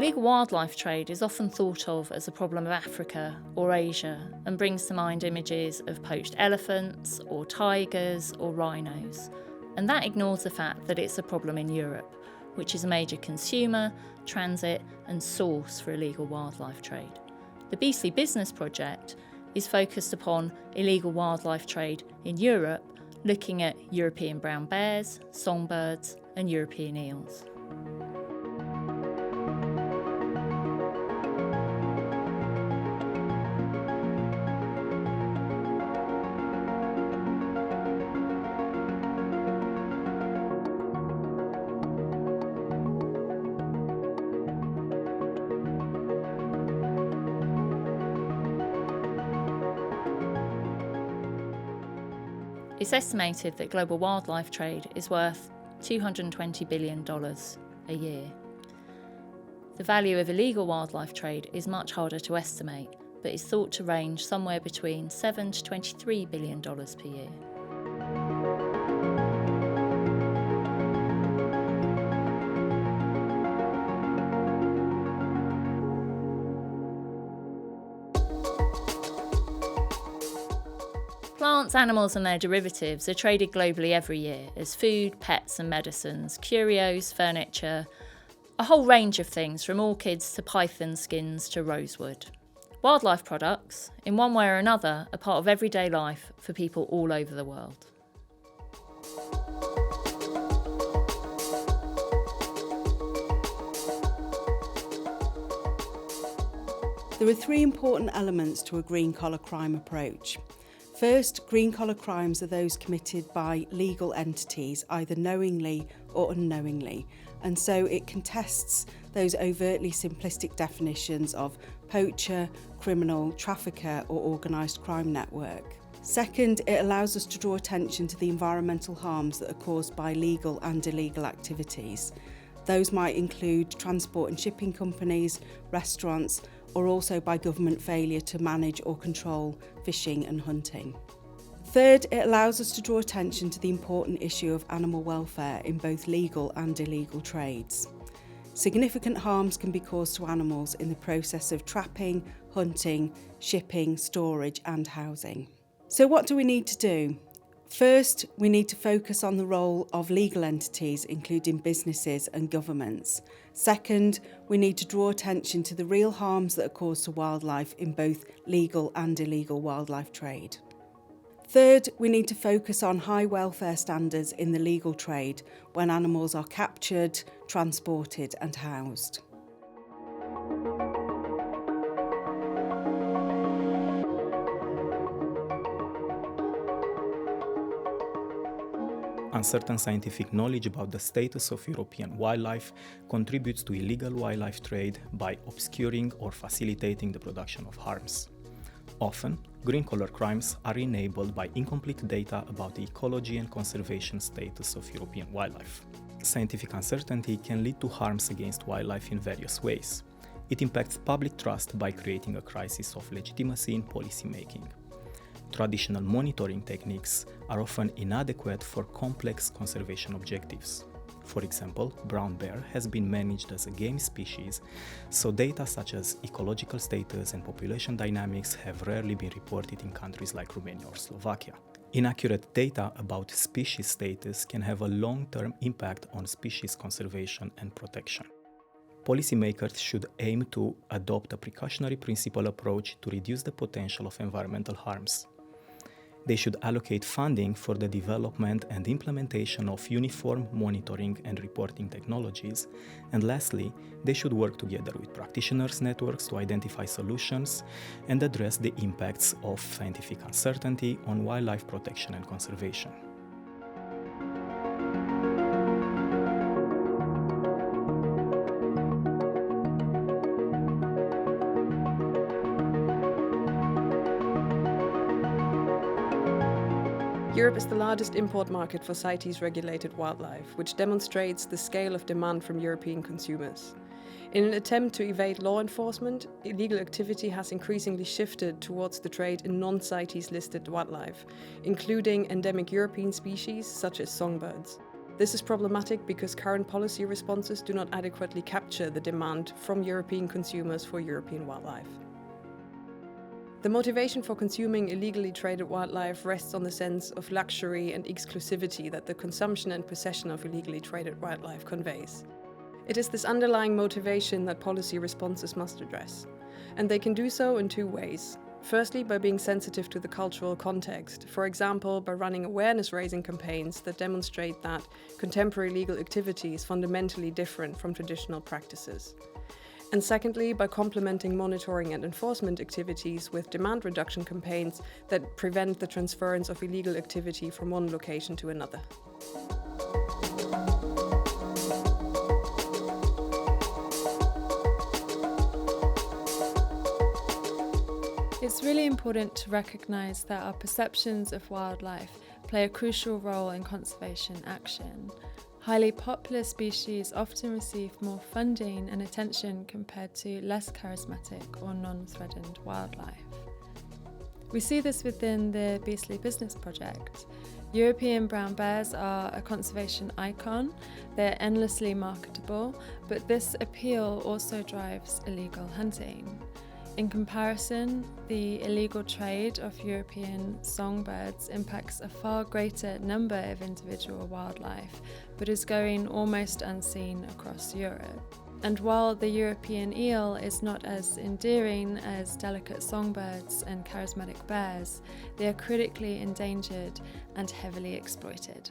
Illegal wildlife trade is often thought of as a problem of Africa or Asia and brings to mind images of poached elephants or tigers or rhinos. And that ignores the fact that it's a problem in Europe, which is a major consumer, transit and source for illegal wildlife trade. The Beastly Business Project is focused upon illegal wildlife trade in Europe, looking at European brown bears, songbirds and European eels. It's estimated that global wildlife trade is worth $220 billion a year. The value of illegal wildlife trade is much harder to estimate, but is thought to range somewhere between $7 to $23 billion per year. Plants, animals and their derivatives are traded globally every year as food, pets and medicines, curios, furniture, a whole range of things from orchids to python skins to rosewood. Wildlife products, in one way or another, are part of everyday life for people all over the world. There are three important elements to a green-collar crime approach. First, green-collar crimes are those committed by legal entities, either knowingly or unknowingly, and so it contests those overtly simplistic definitions of poacher, criminal, trafficker or organised crime network. Second, it allows us to draw attention to the environmental harms that are caused by legal and illegal activities. Those might include transport and shipping companies, restaurants, or also by government failure to manage or control fishing and hunting. Third, it allows us to draw attention to the important issue of animal welfare in both legal and illegal trades. Significant harms can be caused to animals in the process of trapping, hunting, shipping, storage and housing. So what do we need to do? First, we need to focus on the role of legal entities, including businesses and governments. Second, we need to draw attention to the real harms that are caused to wildlife in both legal and illegal wildlife trade. Third, we need to focus on high welfare standards in the legal trade when animals are captured, transported and housed. Uncertain scientific knowledge about the status of European wildlife contributes to illegal wildlife trade by obscuring or facilitating the production of harms. Often, green-collar crimes are enabled by incomplete data about the ecology and conservation status of European wildlife. Scientific uncertainty can lead to harms against wildlife in various ways. It impacts public trust by creating a crisis of legitimacy in policy making. Traditional monitoring techniques are often inadequate for complex conservation objectives. For example, brown bear has been managed as a game species, so data such as ecological status and population dynamics have rarely been reported in countries like Romania or Slovakia. Inaccurate data about species status can have a long-term impact on species conservation and protection. Policymakers should aim to adopt a precautionary principle approach to reduce the potential of environmental harms. They should allocate funding for the development and implementation of uniform monitoring and reporting technologies. And lastly, they should work together with practitioners' networks to identify solutions and address the impacts of scientific uncertainty on wildlife protection and conservation. Europe is the largest import market for CITES-regulated wildlife, which demonstrates the scale of demand from European consumers. In an attempt to evade law enforcement, illegal activity has increasingly shifted towards the trade in non-CITES listed wildlife, including endemic European species such as songbirds. This is problematic because current policy responses do not adequately capture the demand from European consumers for European wildlife. The motivation for consuming illegally traded wildlife rests on the sense of luxury and exclusivity that the consumption and possession of illegally traded wildlife conveys. It is this underlying motivation that policy responses must address, and they can do so in two ways. Firstly, by being sensitive to the cultural context, for example, by running awareness-raising campaigns that demonstrate that contemporary legal activity is fundamentally different from traditional practices. And secondly, by complementing monitoring and enforcement activities with demand reduction campaigns that prevent the transference of illegal activity from one location to another. It's really important to recognise that our perceptions of wildlife play a crucial role in conservation action. Highly popular species often receive more funding and attention compared to less charismatic or non-threatened wildlife. We see this within the Beastly Business Project. European brown bears are a conservation icon. They're endlessly marketable, but this appeal also drives illegal hunting. In comparison, the illegal trade of European songbirds impacts a far greater number of individual wildlife, but is going almost unseen across Europe. And while the European eel is not as endearing as delicate songbirds and charismatic bears, they are critically endangered and heavily exploited.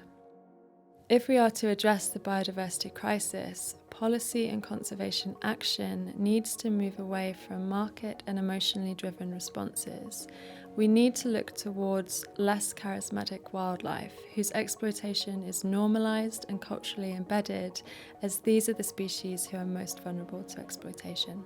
If we are to address the biodiversity crisis, policy and conservation action needs to move away from market and emotionally driven responses. We need to look towards less charismatic wildlife, whose exploitation is normalised and culturally embedded, as these are the species who are most vulnerable to exploitation.